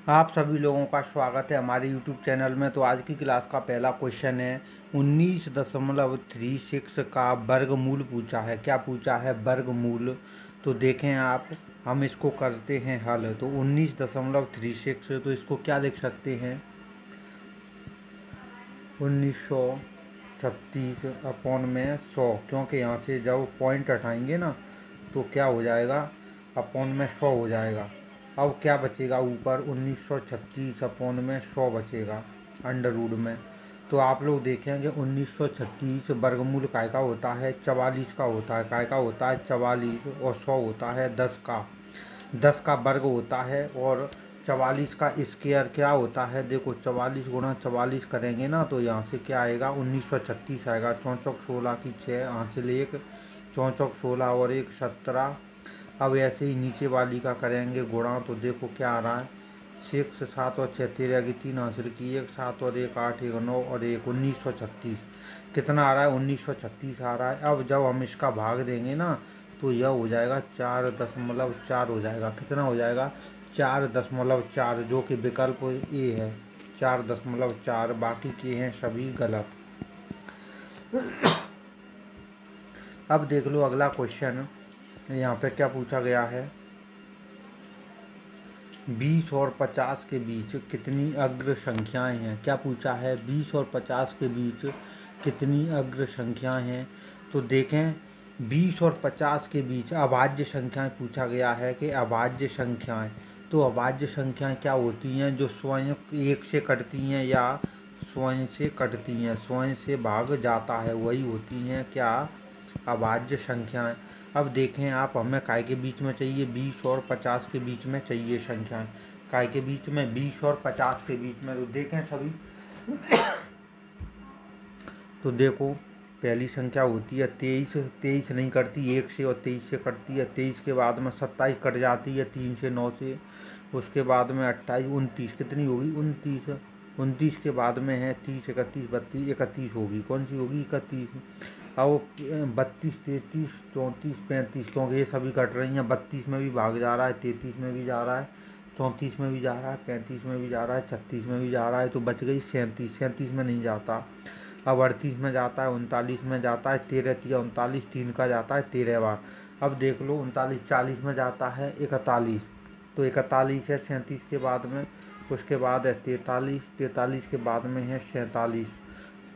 आप सभी लोगों का स्वागत है हमारे YouTube चैनल में। तो आज की क्लास का पहला क्वेश्चन है 19.36 का वर्गमूल पूछा है। क्या पूछा है? वर्गमूल। तो देखें आप, हम इसको करते हैं हल। तो 19.36 तो इसको क्या लिख सकते हैं? 1936 अपॉन में 100, क्योंकि यहाँ से जब पॉइंट हटाएंगे ना तो क्या हो जाएगा, अपॉन में 100 हो जाएगा। अब क्या बचेगा ऊपर? 1936 अपॉन में 100 बचेगा अंडर रूट में। तो आप लोग देखेंगे 1936 वर्गमूल काय का होता है? 44 का होता है। काय का होता है? 44। और 100 होता है 10 का। 10 का वर्ग होता है। और 44 का स्क्वायर क्या होता है? देखो 44 गुणा 44 करेंगे ना तो यहाँ से क्या आएगा? 1936 आएगा। चौचौक 16 की 6 हासिल 1, चौचौक 16 और 1 17। अब ऐसे ही नीचे वाली का करेंगे गुणा, तो देखो क्या आ रहा है? 6 7 और 6 13 की 3 हासिल की 1 7 और 1 8 1 9 और 1 1936। कितना आ रहा है? 1936 आ रहा है। अब जब हम इसका भाग देंगे ना तो यह हो जाएगा 4.4 हो जाएगा। कितना हो जाएगा? 4.4, जो कि विकल्प ए है। 4.4, बाकी के हैं सभी गलत। अब देख लो अगला क्वेश्चन। यहाँ पे क्या पूछा गया है? 20 और 50 के बीच कितनी अग्र संख्याएं हैं? क्या पूछा है? 20 और 50 के बीच कितनी अग्र संख्याएं हैं? तो देखें 20 और 50 के बीच अभाज्य संख्याएं पूछा गया है कि अभाज्य संख्याएं। तो अभाज्य संख्याएं क्या होती हैं? जो स्वयं एक से कटती हैं या स्वयं से कटती हैं, स्वयं से भाग जाता है, वही होती हैं क्या? अभाज्य संख्याएं। अब देखें आप, हमें काय के बीच में चाहिए? 20 और 50 के बीच में चाहिए संख्याएं। काय के बीच में? 20 और 50 के बीच में। तो देखें सभी तो देखो पहली संख्या होती है 23। 23 नहीं कटती, 1 से और 23 से कटती है। 23 के बाद में 27 कट जाती है 3 से 9 से। उसके बाद में 28 29, कितनी होगी? 29। 29 के बाद में है 30 31 32 31 होगी। कौन सी होगी? 31। अब 32 33 34 35, क्योंकि ये सभी कट रही हैं। 32 में भी भाग जा रहा है, 33 में भी जा रहा है, 34 में भी जा रहा है, 35 में भी जा रहा है, 36 में भी जा रहा है। तो बच गई 37। 37 में नहीं जाता। अब 38 में जाता है, 39 में जाता है, 13 3 39, 3 का जाता है 13 बार। अब देख लो 39 40 में जाता है 41। तो 41 है 37 के बाद में। उसके बाद है 43, 43 के बाद में है 47।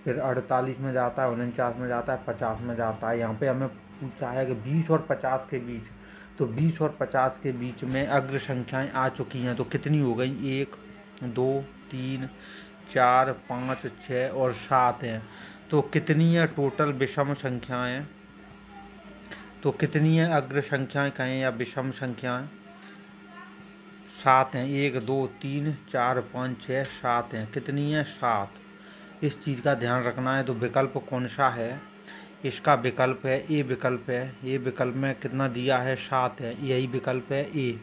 फिर 48 में जाता है, 49 में जाता है, 50 में जाता है। यहाँ पे हमें पूछा है कि 20 और 50 के बीच। तो 20 और 50 के बीच में अग्र संख्याएं आ चुकी हैं। तो कितनी हो गई? 1 2 3 4 5 6 और 7 हैं। तो कितनी है टोटल विषम संख्याएं? तो कितनी है अग्र संख्याएं कहें या विषम संख्याएं? 7 हैं। 1 2 3 4 5 6 7 हैं। कितनी है? 7। इस चीज़ का ध्यान रखना है। तो विकल्प कौन सा है? इसका विकल्प है ए विकल्प है। ए विकल्प में कितना दिया है? 7 है। यही विकल्प है ए।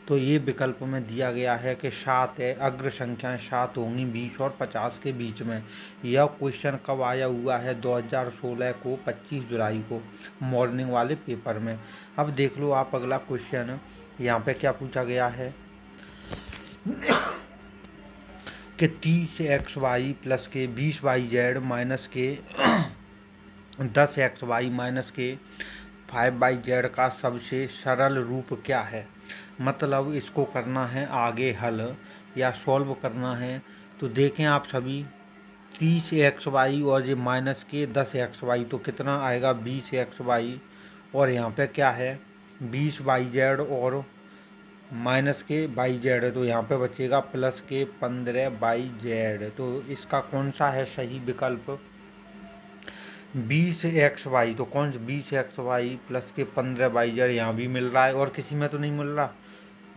तो ये विकल्प में दिया गया है कि 7 है। अग्र संख्याएं 7 होंगी 20 और 50 के बीच में। यह क्वेश्चन कब आया हुआ है? 2016 को 25 जुलाई को मॉर्निंग वाले पेपर में। अब देख लो आप अगला क्वेश्चन। यहाँ पे क्या पूछा गया है कि 30xy प्लस के 20yz माइनस के 10xy माइनस के 5yz का सबसे सरल रूप क्या है? मतलब इसको करना है आगे हल या सॉल्व करना है। तो देखें आप सभी 30xy और ये माइनस के 10xy, तो कितना आएगा? 20xy। और यहाँ पे क्या है? 20yz और माइनस के yz, तो यहाँ पे बचेगा प्लस के 15yz। तो इसका कौन सा है सही विकल्प? 20xy। तो कौन सा? 20xy प्लस के 15yz यहाँ भी मिल रहा है और किसी में तो नहीं मिल रहा।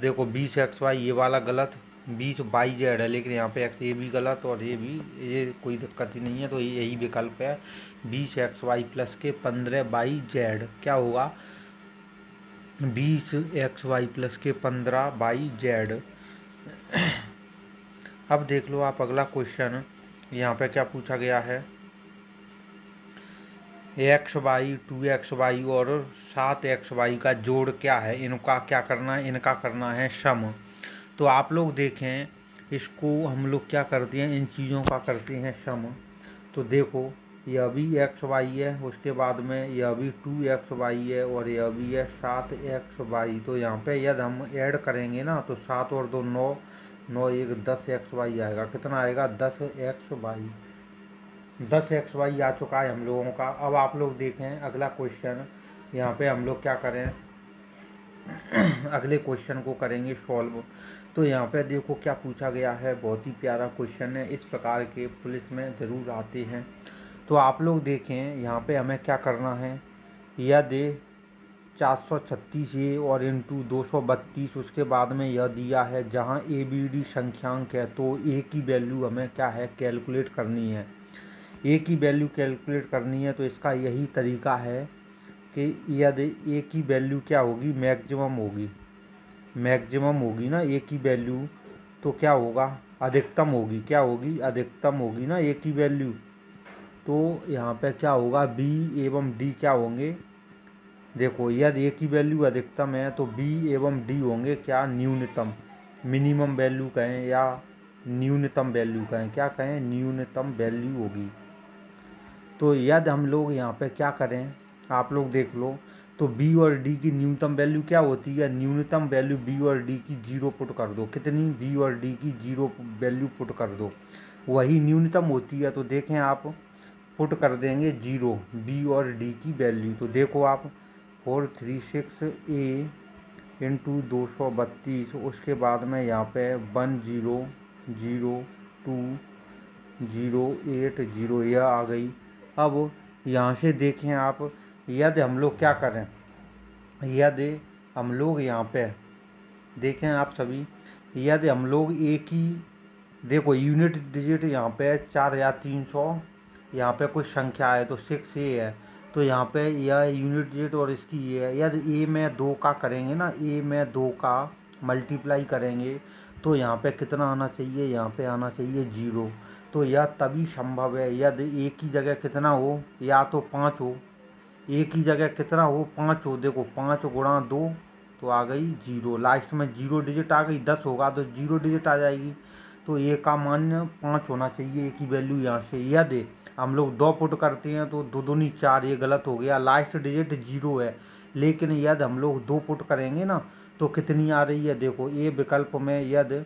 देखो 20xy ये वाला गलत, 20yz है, लेकिन यहाँ पे x ये भी गलत और ये भी, ये कोई दिक्कत ही नहीं है। तो यही विकल्प है 20xy प्लस के 15yz। क्या होगा? 20xy प्लस के 15yz। अब देख लो आप अगला क्वेश्चन। यहाँ पे क्या पूछा गया है? xy 2xy और 7xy का जोड़ क्या है? इनका क्या करना है? इनका करना है सम। तो आप लोग देखें, इसको हम लोग क्या करते हैं, इन चीज़ों का करते हैं सम। तो देखो यह भी एक्स वाई है, उसके बाद में यह भी 2xy है, और यह भी है 7xy। तो यहाँ पे यदि हम ऐड करेंगे ना, तो 7 और 2 9, 9 1 10xy आएगा। कितना आएगा? 10xy। 10xy आ चुका है हम लोगों का। अब आप लोग देखें अगला क्वेश्चन, यहाँ पे हम लोग क्या करें अगले क्वेश्चन को करेंगे सॉल्व। तो यहाँ पे देखो क्या पूछा गया है, बहुत ही प्यारा क्वेश्चन है। इस प्रकार के पुलिस में ज़रूर आते हैं। तो आप लोग देखें यहाँ पे हमें क्या करना है, यदि 436 ये और इंटू 232, उसके बाद में यह दिया है जहाँ ABD संख्यांक है, तो ए की वैल्यू हमें क्या है कैलकुलेट करनी है। ए की वैल्यू कैलकुलेट करनी है, तो इसका यही तरीका है कि यदि ए की वैल्यू क्या होगी, मैक्सिमम होगी। मैक्सिमम होगी ना ए की वैल्यू, तो क्या होगा, अधिकतम होगी। क्या होगी? अधिकतम होगी ना ए की वैल्यू। तो यहाँ पे क्या होगा, बी एवं डी क्या होंगे, देखो यदि ए की वैल्यू अधिकतम है तो बी एवं डी होंगे क्या, न्यूनतम। मिनिमम वैल्यू कहें या न्यूनतम वैल्यू कहें, क्या कहें, न्यूनतम वैल्यू होगी। तो यदि हम लोग यहाँ पे क्या करें, आप लोग देख लो, तो बी और डी की न्यूनतम वैल्यू क्या होती है, न्यूनतम वैल्यू बी और डी की 0 पुट कर दो। कितनी? बी और डी की 0 वैल्यू पुट कर दो, वही न्यूनतम होती है। तो देखें आप पुट कर देंगे 0 बी और डी की वैल्यू। तो देखो आप 436A इंटू 232, उसके बाद में यहाँ पे 100208 यह आ गई। अब यहाँ से देखें आप, यदि हम लोग क्या करें, यदि हम लोग यहाँ पे देखें आप सभी, यदि हम लोग एक ही देखो यूनिट डिजिट यहाँ पे 4300, यहाँ पे कुछ संख्या है तो 6A है। तो यहाँ पे यह यूनिट डिजिट और इसकी ये है। यदि ए में 2 का करेंगे ना, ए में 2 का मल्टीप्लाई करेंगे, तो यहाँ पे कितना आना चाहिए, यहाँ पे आना चाहिए 0। तो यह तभी संभव है यदि ए की जगह कितना हो, या तो 5 हो, ए की जगह कितना हो, 5 हो। देखो 5 गुणा 2 तो आ गई 0, लास्ट में 0 डिजिट आ गई। 10 होगा तो 0 डिजिट आ जाएगी। तो ए का मान 5 होना चाहिए, ए की वैल्यू यहाँ से। यदि हम लोग 2 पुट करते हैं तो 2 दूनी 4, ये गलत हो गया, लास्ट डिजिट 0 है। लेकिन यदि हम लोग 2 पुट करेंगे ना, तो कितनी आ रही है, देखो ए विकल्प में यदि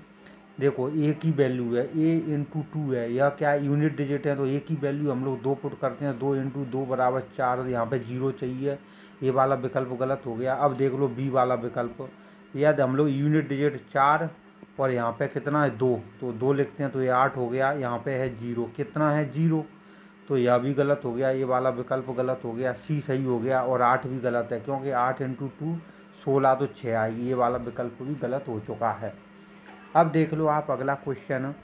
देखो ए की वैल्यू है, ए इंटू 2 है, यह क्या है, यूनिट डिजिट है। तो ए की वैल्यू हम लोग 2 पुट करते हैं, 2 इंटू 2 बराबर 4, यहाँ पे 0 चाहिए। ए वाला विकल्प गलत हो गया। अब देख लो बी वाला विकल्प, यदि हम लोग यूनिट डिजिट 4 और यहाँ पे कितना है 2, तो 2 लिखते हैं तो ये 8 हो गया। यहाँ पे है 0, कितना है 0, तो यह भी गलत हो गया, ये वाला विकल्प गलत हो गया। सी सही हो गया और 8 भी गलत है, क्योंकि 8 इंटू 2 16, तो 6 आएगी। ये वाला विकल्प भी गलत हो चुका है। अब देख लो आप अगला क्वेश्चन,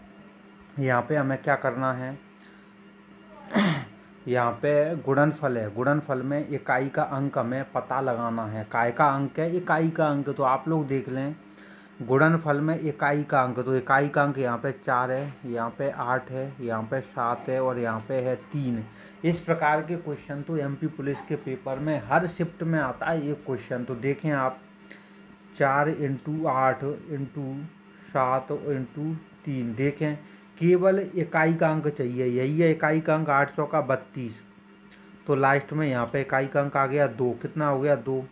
यहाँ पे हमें क्या करना है, यहाँ पे गुणनफल है। गुणनफल में इकाई का अंक हमें पता लगाना है। काय का अंक है, इकाई का अंक। तो आप लोग देख लें, गुणनफल में इकाई का अंक, तो इकाई का अंक यहाँ पे 4 है, यहाँ पे 8 है, यहाँ पे 7 है, और यहाँ पे है 3। इस प्रकार के क्वेश्चन तो MP पुलिस के पेपर में हर शिफ्ट में आता है ये क्वेश्चन। तो देखें आप, 4 इंटू 8 इंटू 7 इंटू 3, देखें केवल इकाई का अंक चाहिए, यही है इकाई का अंक। 8 चौका 32, तो लास्ट में यहाँ पे इकाई का अंक आ गया 2, कितना हो गया 2,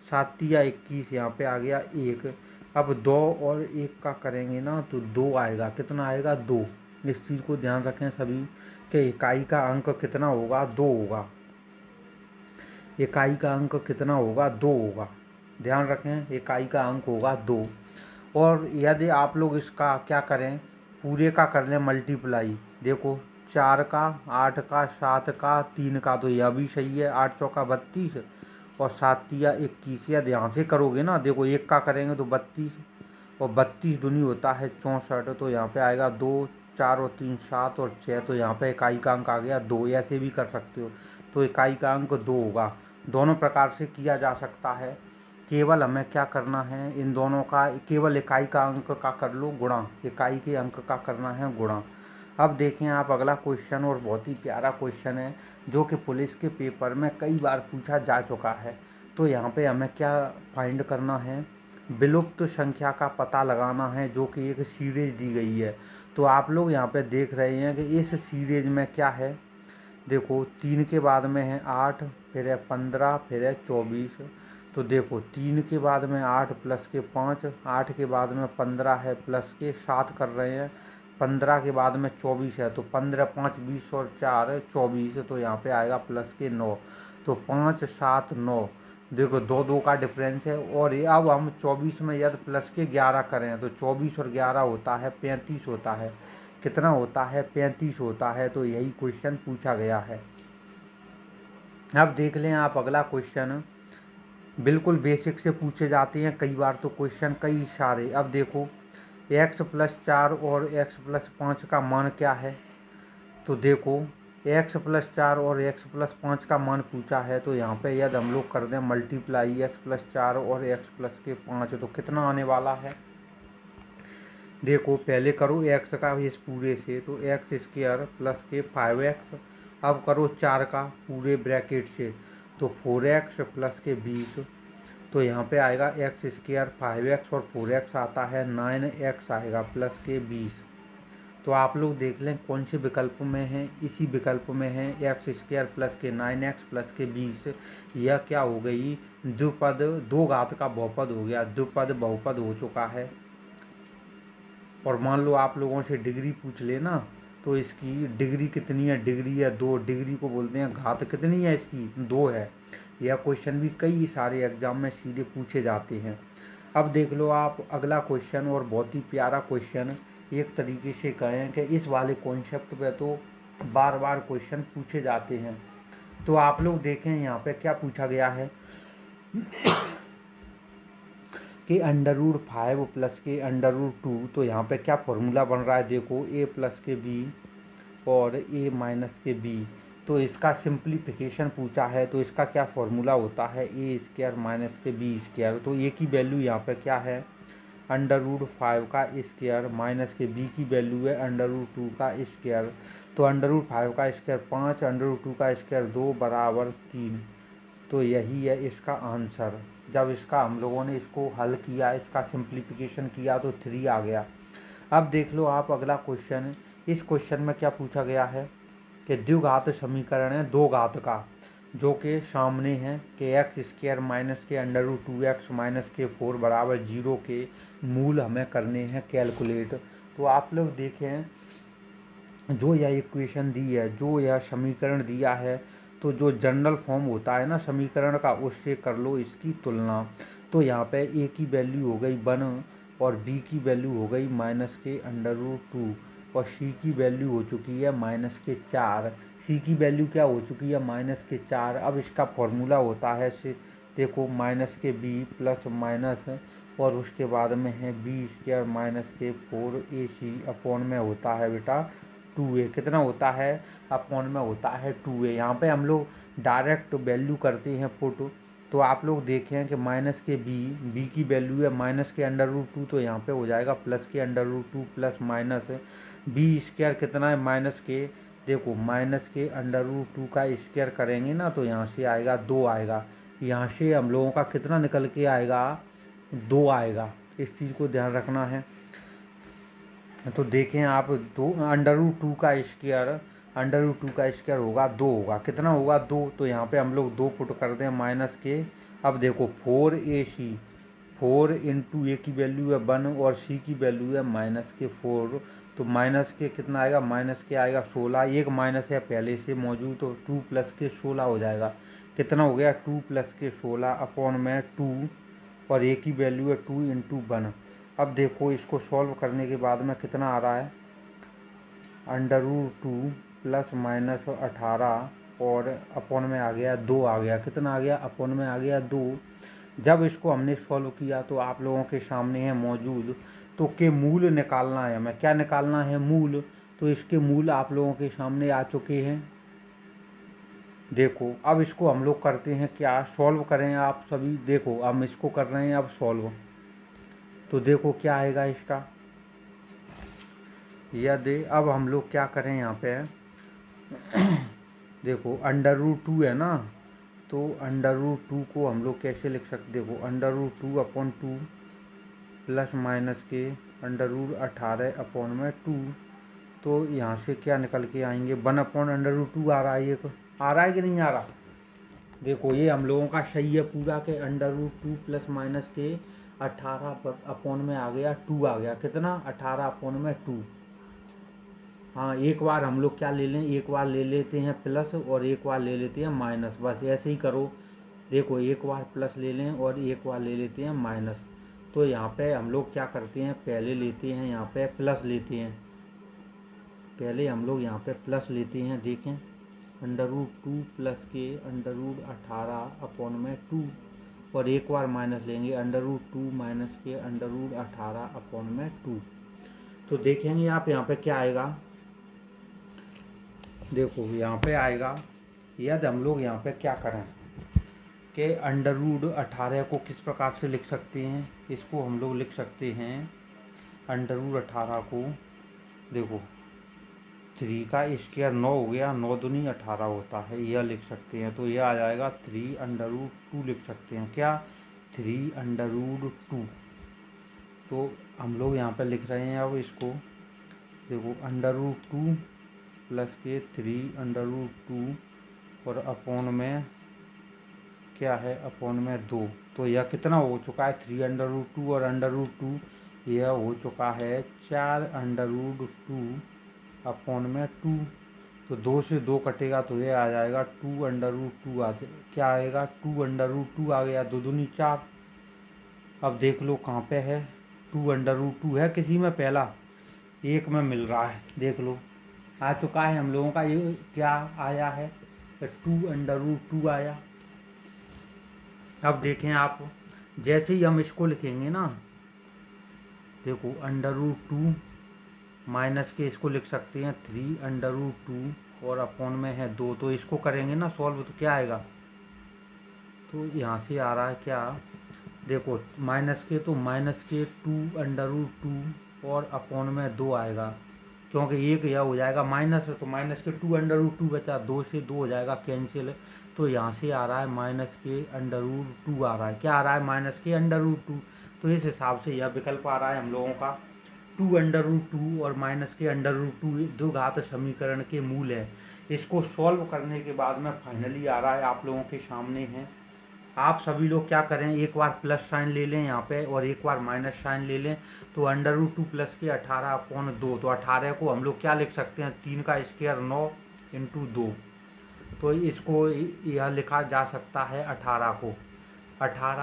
7 तिया 21, यहाँ पे आ गया 1। अब 2 और 1 का करेंगे ना, तो 2 आएगा, कितना आएगा 2। इस चीज़ को ध्यान रखें सभी कि इकाई का अंक कितना होगा, 2 होगा। इकाई का अंक कितना होगा, 2 होगा। ध्यान रखें, इकाई का अंक होगा 2। और यदि आप लोग इसका क्या करें, पूरे का कर लें मल्टीप्लाई, देखो 4 का, 8 का, 7 का, 3 का, तो यह भी सही है। 8 चौका 32 और 7 तिया 21। या ध्यान से करोगे ना, देखो 1 का करेंगे तो 32 और 32 दूनी होता है 64, तो यहाँ पे आएगा 2, 4 और 3 7 और 6, तो यहाँ पे इकाई का अंक आ गया 2। ऐसे भी कर सकते हो, तो इकाई का अंक 2 होगा। दोनों प्रकार से किया जा सकता है। केवल हमें क्या करना है, इन दोनों का केवल इकाई का अंक का कर लो गुणा, इकाई के अंक का करना है गुणा। अब देखें आप अगला क्वेश्चन, और बहुत ही प्यारा क्वेश्चन है जो कि पुलिस के पेपर में कई बार पूछा जा चुका है। तो यहाँ पे हमें क्या फाइंड करना है, विलुप्त संख्या का पता लगाना है, जो कि एक सीरीज दी गई है। तो आप लोग यहाँ पे देख रहे हैं कि इस सीरीज में क्या है। देखो 3 के बाद में है 8, फिर है 15, फिर है 24। तो देखो 3 के बाद में 8 प्लस के 5, 8 के बाद में 15 है प्लस के 7 कर रहे हैं, 15 के बाद में 24 है। तो 15 5 20 और 4 24। तो यहाँ पे आएगा प्लस के 9। तो 5 7 9। देखो 2 2 का डिफरेंस है। और ये अब हम 24 में यदि प्लस के 11 करें तो 24 और 11 होता है 35 होता है। कितना होता है? 35 होता है। तो यही क्वेश्चन पूछा गया है। अब देख लें आप अगला क्वेश्चन। बिल्कुल बेसिक से पूछे जाते हैं कई बार तो क्वेश्चन कई सारे। अब देखो x प्लस 4 और x प्लस 5 का मान क्या है। तो देखो x प्लस 4 और x प्लस 5 का मान पूछा है। तो यहाँ पे यदि हम लोग कर दें मल्टीप्लाई x प्लस 4 और x प्लस के 5, तो कितना आने वाला है। देखो पहले करो x का इस पूरे से, तो एक्स स्क्वायर प्लस के 5x। अब करो 4 का पूरे ब्रैकेट से, तो 4x प्लस के 20। तो यहाँ पे आएगा एक्स स्क्वायर 5x और 4x आता है 9x आएगा प्लस के 20। तो आप लोग देख लें कौन से विकल्प में है। इसी विकल्प में है एक्स स्क्वायर प्लस के 9x प्लस के 20। यह क्या हो गई? द्विपद, दो घात का बहुपद हो गया, द्विपद बहुपद हो चुका है। और मान लो आप लोगों से डिग्री पूछ लेना, तो इसकी डिग्री कितनी है? डिग्री है 2। डिग्री को बोलते हैं घात कितनी है इसकी? 2 है। यह क्वेश्चन भी कई सारे एग्जाम में सीधे पूछे जाते हैं। अब देख लो आप अगला क्वेश्चन, और बहुत ही प्यारा क्वेश्चन। एक तरीके से कहें कि इस वाले कॉन्सेप्ट पे तो बार बार क्वेश्चन पूछे जाते हैं। तो आप लोग देखें यहाँ पे क्या पूछा गया है कि √5 प्लस के √2। तो यहाँ पे क्या फॉर्मूला बन रहा है? देखो a प्लस के b और a माइनस के b। तो इसका सिंप्लीफिकेशन पूछा है। तो इसका क्या फॉर्मूला होता है? a स्क्वायर माइनस के b स्क्वायर। तो a की वैल्यू यहाँ पे क्या है? √5 का स्क्वायर माइनस के b की वैल्यू है √2 का स्क्वायर। तो √5 का स्क्वायर 5, √2 का स्क्वायर 2 बराबर 3। तो यही है इसका आंसर। जब इसका हम लोगों ने इसको हल किया, इसका सिंप्लीफिकेशन किया, तो 3 आ गया। अब देख लो आप अगला क्वेश्चन। इस क्वेश्चन में क्या पूछा गया है कि द्विघात समीकरण है दो घात का, जो कि सामने है कि एक्स स्क्वायर माइनस के √2x माइनस के 4 बराबर 0 के मूल हमें करने हैं कैलकुलेट। तो आप लोग देखें, जो यह इक्वेशन दी है, जो यह समीकरण दिया है, तो जो जनरल फॉर्म होता है ना समीकरण का, उससे कर लो इसकी तुलना। तो यहाँ पे a की वैल्यू हो गई 1 और b की वैल्यू हो गई माइनस के √2 और c की वैल्यू हो चुकी है माइनस के 4। c की वैल्यू क्या हो चुकी है? माइनस के 4। अब इसका फॉर्मूला होता है से देखो माइनस के b प्लस माइनस और उसके बाद में है b स्क्वायर माइनस के 4ac अपॉन में होता है बेटा 2a। कितना होता है? अपॉन में होता है 2a। यहाँ पे हम लोग डायरेक्ट वैल्यू करते हैं पुट। तो आप लोग देखें कि माइनस के b की वैल्यू है माइनस के √2। तो यहाँ पे हो जाएगा प्लस के √2 प्लस माइनस b स्क्वायर कितना है? माइनस के, देखो माइनस के √2 का स्क्वायर करेंगे ना, तो यहाँ से आएगा 2 आएगा। यहाँ से हम लोगों का कितना निकल के आएगा? 2 आएगा। इस चीज़ को ध्यान रखना है। तो देखें आप, दो √2 का स्क्वायर होगा 2 होगा। कितना होगा? 2। तो यहाँ पे हम लोग 2 पुट कर दें माइनस के। अब देखो 4ac, 4 इंटू a की वैल्यू है 1 और c की वैल्यू है माइनस के 4। तो माइनस के कितना आएगा? माइनस के आएगा 16। एक माइनस है पहले से मौजूद, तो 2 प्लस के 16 हो जाएगा। कितना हो गया? 2 प्लस के 16 अपॉन में 2 और a की वैल्यू है 2 इंटू 1। अब देखो इसको सॉल्व करने के बाद में कितना आ रहा है? √2 प्लस माइनस 18 और अपॉन में आ गया 2 आ गया। कितना आ गया? अपॉन में आ गया 2। जब इसको हमने सॉल्व किया तो आप लोगों के सामने है मौजूद। तो के मूल निकालना है हमें। क्या निकालना है? मूल। तो इसके मूल आप लोगों के सामने आ चुके हैं। देखो अब इसको हम लोग करते हैं क्या? सॉल्व करें आप सभी। देखो हम इसको कर रहे हैं अब सॉल्व। तो देखो क्या आएगा इसका। यदि अब हम लोग क्या करें यहाँ पे देखो √2 है ना, तो √2 को हम लोग कैसे लिख सकते? देखो √2 अपॉन 2 प्लस माइनस के अंडर रूट 18/2। तो यहाँ से क्या निकल के आएंगे, 1/√2 आ रहा है। आ रहा है कि नहीं आ रहा? देखो ये हम लोगों का सही है पूरा के √2 प्लस माइनस के 18 में आ गया 2 आ गया। कितना? 18/2। हाँ, एक बार हम लोग क्या ले लें, एक बार ले लेते हैं प्लस और एक बार ले लेते हैं माइनस। बस ऐसे ही करो। देखो एक बार प्लस ले लें और एक बार ले लेते हैं माइनस। तो यहाँ पे हम लोग क्या करते हैं, पहले लेते हैं यहाँ पे प्लस लेते हैं। पहले हम लोग यहाँ पे प्लस लेते हैं। देखें √2 प्लस के √18/2 और एक बार माइनस लेंगे √2 माइनस के √18/2। तो देखेंगे आप यहाँ पे क्या आएगा। देखो यहाँ पे आएगा, यदि हम लोग यहाँ पे क्या करें कि √18 को किस प्रकार से लिख सकते हैं। इसको हम लोग लिख सकते हैं √18 को, देखो 3 का स्क्वायर 9 हो गया, 9 दूनी 18 होता है, यह लिख सकते हैं। तो यह आ जाएगा 3√2 लिख सकते हैं। क्या? 3√2। तो हम लोग यहाँ पे लिख रहे हैं अब इसको। देखो √2 प्लस के 3√2 और अपॉन में क्या है, अपॉन में 2। तो यह कितना हो चुका है, 3√2 और √2, यह हो चुका है 4√2/2। तो 2 से 2 कटेगा तो यह आ जाएगा 2√2 आ क्या आएगा, 2√2 आ गया। 2 दूनी 4। अब देख लो कहाँ पे है, 2√2 है किसी में पहला, एक में मिल रहा है। देख लो आ चुका है हम लोगों का। ये क्या आया है, 2√2 आया। अब देखें आप, जैसे ही हम इसको लिखेंगे ना, देखो √2 माइनस के इसको लिख सकते हैं 3√2 और अपॉन में है 2। तो इसको करेंगे ना सॉल्व तो क्या आएगा, तो यहाँ से आ रहा है क्या, देखो माइनस के तो माइनस के 2√2 और अपॉन में 2 आएगा, क्योंकि एक यह हो जाएगा माइनस है तो माइनस के 2√2 बचा, 2 से 2 हो जाएगा कैंसिल। तो यहाँ से आ रहा है माइनस के √2 आ रहा है। क्या आ रहा है, माइनस के √2। तो इस हिसाब से यह विकल्प आ रहा है हम लोगों का 2√2 और माइनस के √2 दो घात समीकरण के मूल है। इसको सॉल्व करने के बाद में फाइनली आ रहा है आप लोगों के सामने है। आप सभी लोग क्या करें, एक बार प्लस साइन ले लें यहाँ पे और एक बार माइनस साइन ले लें। तो √2 प्लस के 18/2। तो 18 को हम लोग क्या लिख सकते हैं, 3 का स्क्वायर 9 × 2। तो इसको यह लिखा जा सकता है 18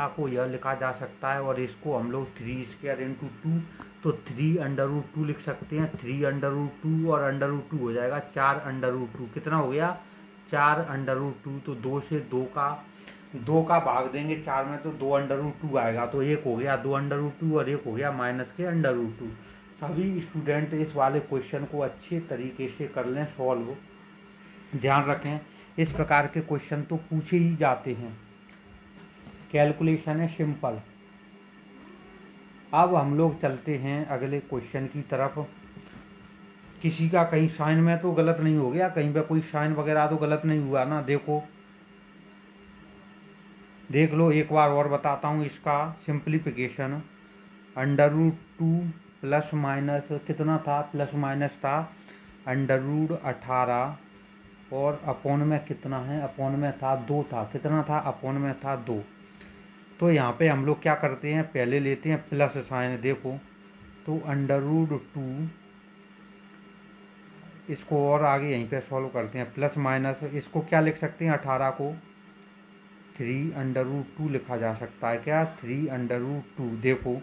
को यह लिखा जा सकता है। और इसको हम लोग 3 स्क्वायर × 2, तो 3√2 लिख सकते हैं। 3√2 और √2 हो जाएगा 4√2। कितना हो गया, 4√2। तो 2 से 2 का भाग देंगे 4 में तो 2√2 आएगा। तो एक हो गया 2√2 और एक हो गया माइनस के √2। सभी स्टूडेंट इस वाले क्वेश्चन को अच्छे तरीके से कर लें सॉल्व। ध्यान रखें इस प्रकार के क्वेश्चन तो पूछे ही जाते हैं। कैलकुलेशन है सिंपल। अब हम लोग चलते हैं अगले क्वेश्चन की तरफ। किसी का कहीं साइन में तो गलत नहीं हो गया, कहीं पे कोई साइन वगैरह तो गलत नहीं हुआ ना। देख लो एक बार और बताता हूँ इसका सिंप्लीफिकेशन। √2 प्लस माइनस कितना था, प्लस माइनस था √18 और अपॉन में कितना है, अपॉन में था 2 था। कितना था, अपॉन में था 2। तो यहाँ पे हम लोग क्या करते हैं, पहले लेते हैं प्लस साइन। देखो तो √2 इसको और आगे यहीं पे सॉल्व करते हैं। प्लस माइनस इसको क्या लिख सकते हैं, 18 को 3√2 लिखा जा सकता है। क्या, 3√2। देखो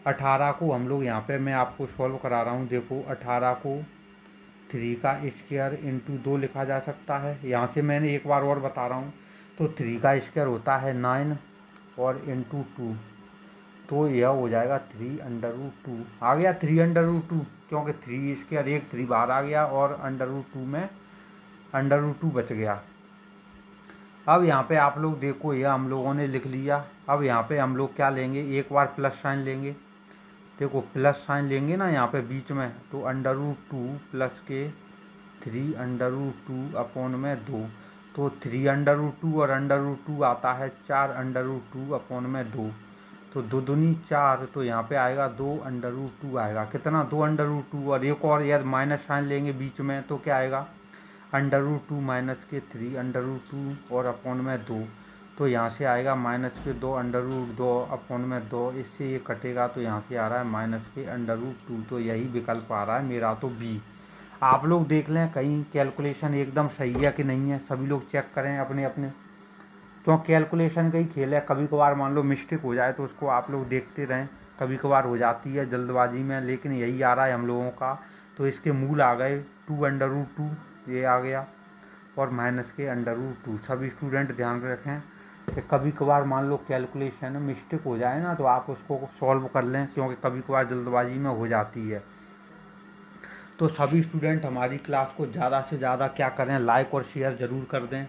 18 को हम लोग यहाँ पे मैं आपको सॉल्व करा रहा हूँ। देखो 18 को 3 का स्क्वायर × 2 लिखा जा सकता है। यहाँ से मैंने एक बार और बता रहा हूँ। तो 3 का स्क्वायर होता है 9 और × 2, तो यह हो जाएगा 3√2 आ गया। 3√2 क्योंकि 3 स्क्वायर एक 3 बाहर आ गया और √2 में √2 बच गया। अब यहाँ पे आप लोग देखो यह हम लोगों ने लिख लिया। अब यहाँ पे हम लोग क्या लेंगे, एक बार प्लस साइन लेंगे। देखो प्लस साइन लेंगे ना यहाँ पे बीच में, तो √2 प्लस के 3√2 अपॉन में 2। तो 3√2 और √2 आता है 4√2 अपॉन में 2। तो 2 दूनी 4, तो यहाँ पे आएगा 2√2 आएगा। कितना? 2√2। और एक और यदि माइनस साइन लेंगे बीच में तो क्या आएगा? √2 माइनस के 3 √2 और अपॉन में 2, तो यहाँ से आएगा माइनस के 2 √2 अपॉन में 2। इससे ये कटेगा तो यहाँ से आ रहा है माइनस के √2। तो यही विकल्प आ रहा है मेरा, तो बी। आप लोग देख लें कहीं कैलकुलेशन एकदम सही है कि नहीं है, सभी लोग चेक करें अपने अपने, क्यों कैलकुलेशन का ही खेल है। कभी कभार मान लो मिस्टेक हो जाए तो उसको आप लोग देखते रहें, कभी कभार हो जाती है जल्दबाजी में, लेकिन यही आ रहा है हम लोगों का। तो इसके मूल आ गए 2√2, ये आ गया, और माइनस के √2। सभी स्टूडेंट ध्यान रखें कि कभी कभार मान लो कैलकुलेशन में मिस्टेक हो जाए ना, तो आप उसको सॉल्व कर लें, क्योंकि कभी कभार जल्दबाजी में हो जाती है। तो सभी स्टूडेंट हमारी क्लास को ज़्यादा से ज़्यादा क्या करें, लाइक और शेयर ज़रूर कर दें।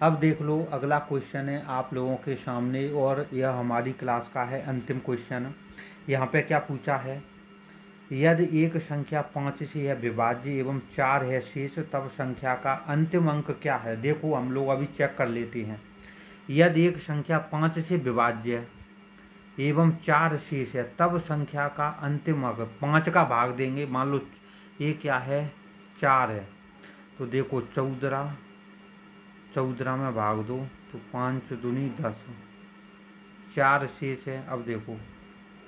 अब देख लो अगला क्वेश्चन है आप लोगों के सामने, और यह हमारी क्लास का है अंतिम क्वेश्चन। यहाँ पे क्या पूछा है? यदि एक संख्या 5 से है विभाज्य एवं 4 है शेष, तब संख्या का अंतिम अंक क्या है? देखो हम लोग अभी चेक कर लेते हैं। यदि एक संख्या 5 से विभाज्य है एवं 4 शेष है, तब संख्या का अंतिम अंक 5 का भाग देंगे। मान लो ये क्या है? 4 है, तो देखो 14 में भाग दो तो 5 दूनी 10, 4 शेष है। अब देखो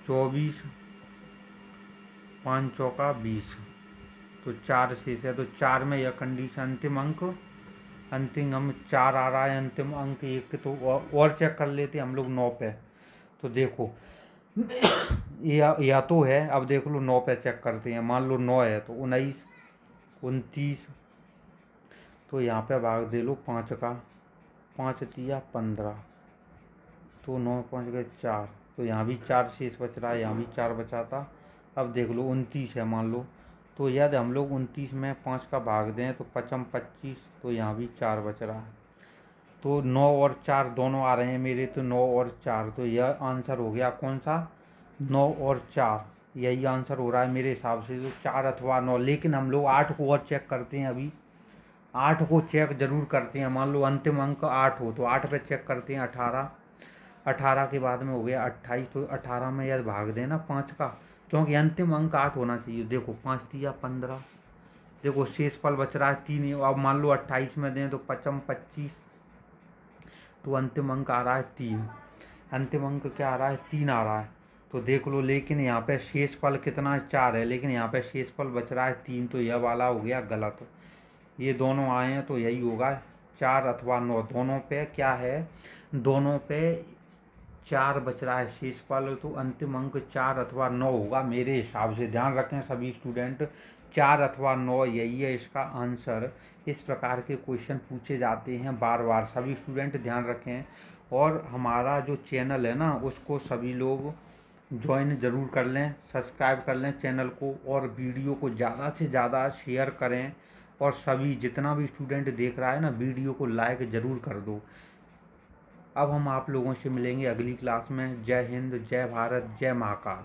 24, 5 चौका 20, तो 4 शेष है। तो 4 में यह कंडीशन अंतिम अंक 4 आ रहा है अंतिम अंक। एक तो और चेक कर लेते हम लोग 9 पे, तो देखो या तो है। अब देख लो 9 पे चेक करते हैं। मान लो 9 है तो 19, 29, तो यहाँ पे भाग दे लो 5 का, 5 तिया 15, तो 9 5 गए 4, तो यहाँ भी 4 शेष बच रहा है, यहाँ भी 4 बचा था। अब देख लो 29 है मान लो, तो यदि हम लोग 29 में 5 का भाग दें तो 5 25, तो यहाँ भी 4 बच रहा है। तो 9 और 4 दोनों आ रहे हैं मेरे, तो 9 और 4, तो यह आंसर हो गया कौन सा? 9 और 4, यही आंसर हो रहा है मेरे हिसाब से, तो 4 अथवा 9। लेकिन हम लोग 8 को और चेक करते हैं, अभी 8 को चेक जरूर करते हैं। मान लो अंतिम अंक 8 हो तो 8 पे चेक करते हैं। 18 के बाद में हो गया 28, तो 18 में यदि भाग देना 5 का, क्योंकि अंतिम अंक 8 होना चाहिए। देखो 5 तिया 15, देखो शेष फल बच रहा है 3। अब मान लो 28 में दें तो 5 25, तो अंतिम अंक आ रहा है 3। अंतिम अंक क्या आ रहा है? 3 आ रहा है। तो देख लो, लेकिन यहाँ पे शेष फल कितना है? 4 है, लेकिन यहाँ पे शेष फल बच रहा है 3, तो यह वाला हो गया गलत। ये दोनों आए हैं तो यही होगा 4 अथवा 9, दोनों पे क्या है? दोनों पे 4 बच रहा है शेष फल, तो अंतिम अंक 4 अथवा 9 होगा मेरे हिसाब से। ध्यान रखें सभी स्टूडेंट, 4 अथवा 9 यही है इसका आंसर। इस प्रकार के क्वेश्चन पूछे जाते हैं बार बार, सभी स्टूडेंट ध्यान रखें। और हमारा जो चैनल है ना, उसको सभी लोग ज्वाइन ज़रूर कर लें, सब्सक्राइब कर लें चैनल को, और वीडियो को ज़्यादा से ज़्यादा शेयर करें। और सभी जितना भी स्टूडेंट देख रहा है ना, वीडियो को लाइक ज़रूर कर दो। अब हम आप लोगों से मिलेंगे अगली क्लास में। जय हिंद, जय भारत, जय महाकाल।